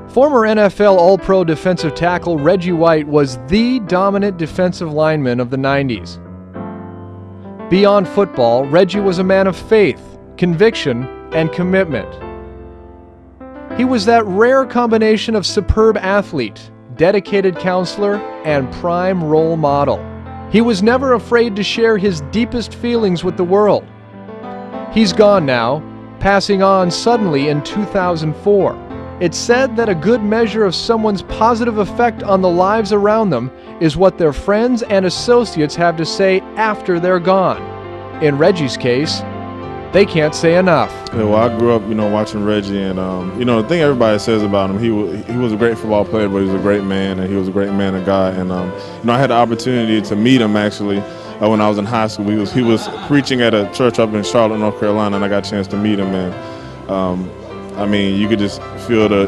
Former NFL All-Pro defensive tackle Reggie White was the dominant defensive lineman of the 90s. Beyond football, Reggie was a man of faith, conviction, and commitment. He was that rare combination of superb athlete, dedicated counselor, and prime role model. He was never afraid to share his deepest feelings with the world. He's gone now, passing on suddenly in 2004. It's said that a good measure of someone's positive effect on the lives around them is what their friends and associates have to say after they're gone. In Reggie's case, they can't say enough. Yeah, well, I grew up, watching Reggie, and the thing everybody says about him, he was a great football player, but he was a great man, and he was a great man of God. And I had the opportunity to meet him actually when I was in high school. He was preaching at a church up in Charlotte, North Carolina, and I got a chance to meet him. And you could just feel the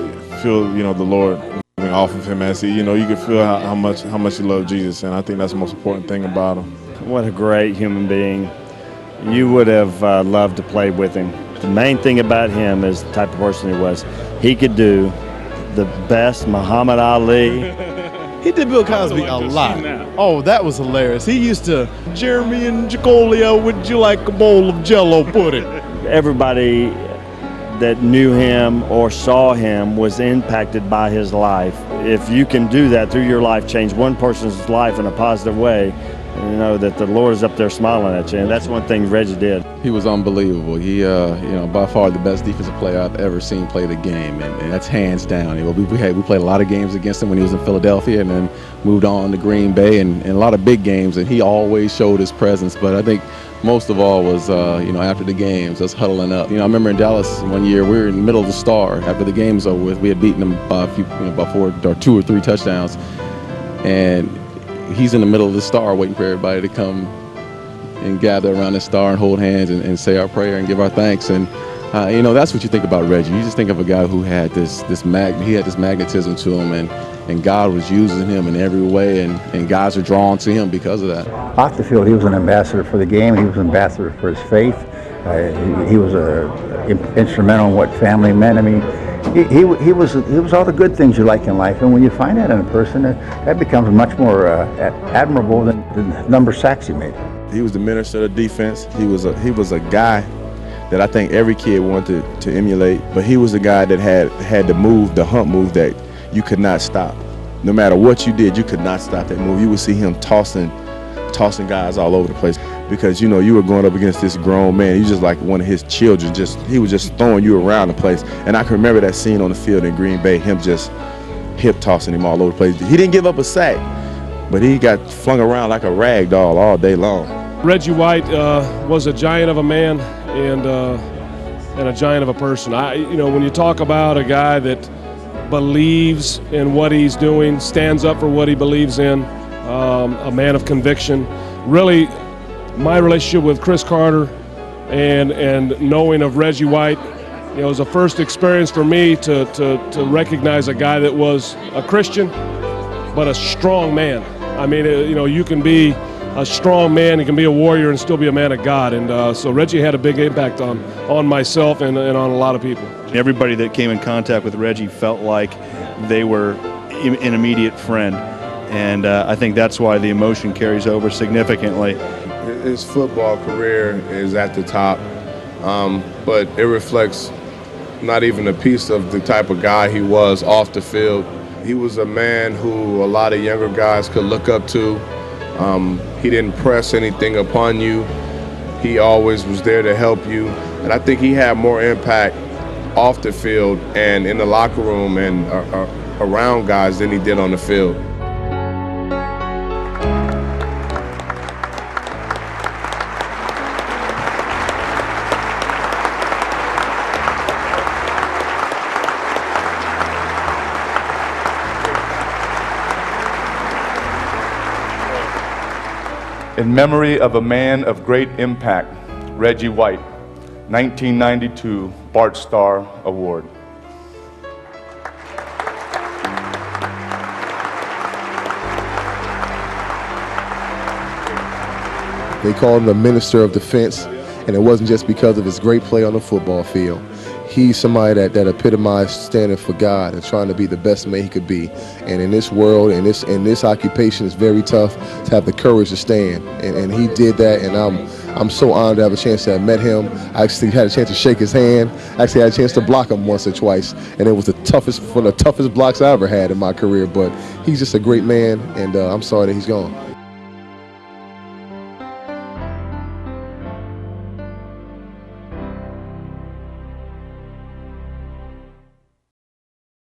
Lord moving off of him as he, you could feel how much he loved Jesus, and I think that's the most important thing about him. What a great human being. You would have loved to play with him. The main thing about him is the type of person he was. He could do the best Muhammad Ali. He did Bill Cosby a lot. Oh, that was hilarious. He used to, Jeremy and Jacolia, would you like a bowl of Jell-O pudding? Everybody that knew him or saw him was impacted by his life. If you can do that through your life, change one person's life in a positive way, you know that the Lord is up there smiling at you, and that's one thing Reggie did. He was unbelievable. He, by far the best defensive player I've ever seen play the game, and that's hands down. We played a lot of games against him when he was in Philadelphia, and then moved on to Green Bay, and a lot of big games, and he always showed his presence. But I think most of all was, after the games, us huddling up. I remember in Dallas one year, we were in the middle of the Star. After the game was over with, we had beaten them by by 2 or 3 touchdowns, and he's in the middle of the Star waiting for everybody to come and gather around the Star and hold hands and say our prayer and give our thanks. And that's what you think about Reggie. You just think of a guy who had this magnetism to him, and God was using him in every way, and guys are drawn to him because of that. Off the field, he was an ambassador for the game. He was an ambassador for his faith. He was instrumental in what family meant. I mean, he was all the good things you like in life, and when you find that in a person, that becomes much more admirable than the number of sacks he made. He was the minister of defense. He was a guy that I think every kid wanted to emulate, but he was a guy that had the move, the hump move that you could not stop. No matter what you did, you could not stop that move. You would see him tossing guys all over the place, because you were going up against this grown man. You just like one of his children. He was just throwing you around the place. And I can remember that scene on the field in Green Bay, him just hip tossing him all over the place. He didn't give up a sack, but he got flung around like a rag doll all day long. Reggie White was a giant of a man and a giant of a person. When you talk about a guy that believes in what he's doing, stands up for what he believes in, a man of conviction. Really, my relationship with Chris Carter and knowing of Reggie White, it was a first experience for me to recognize a guy that was a Christian, but a strong man. I mean, you can be a strong man, you can be a warrior and still be a man of God. And so Reggie had a big impact on myself and on a lot of people. Everybody that came in contact with Reggie felt like they were an immediate friend. And I think that's why the emotion carries over significantly. His football career is at the top, but it reflects not even a piece of the type of guy he was off the field. He was a man who a lot of younger guys could look up to. He didn't press anything upon you. He always was there to help you. And I think he had more impact off the field and in the locker room and around guys than he did on the field. In memory of a man of great impact, Reggie White, 1992 Bart Starr Award. They call him the Minister of Defense. and it wasn't just because of his great play on the football field. He's somebody that epitomized standing for God and trying to be the best man he could be. And in this world, in this occupation, it's very tough to have the courage to stand. And he did that, and I'm so honored to have a chance to have met him. I actually had a chance to shake his hand. Actually had a chance to block him once or twice, and it was one of the toughest blocks I ever had in my career. But he's just a great man, and I'm sorry that he's gone.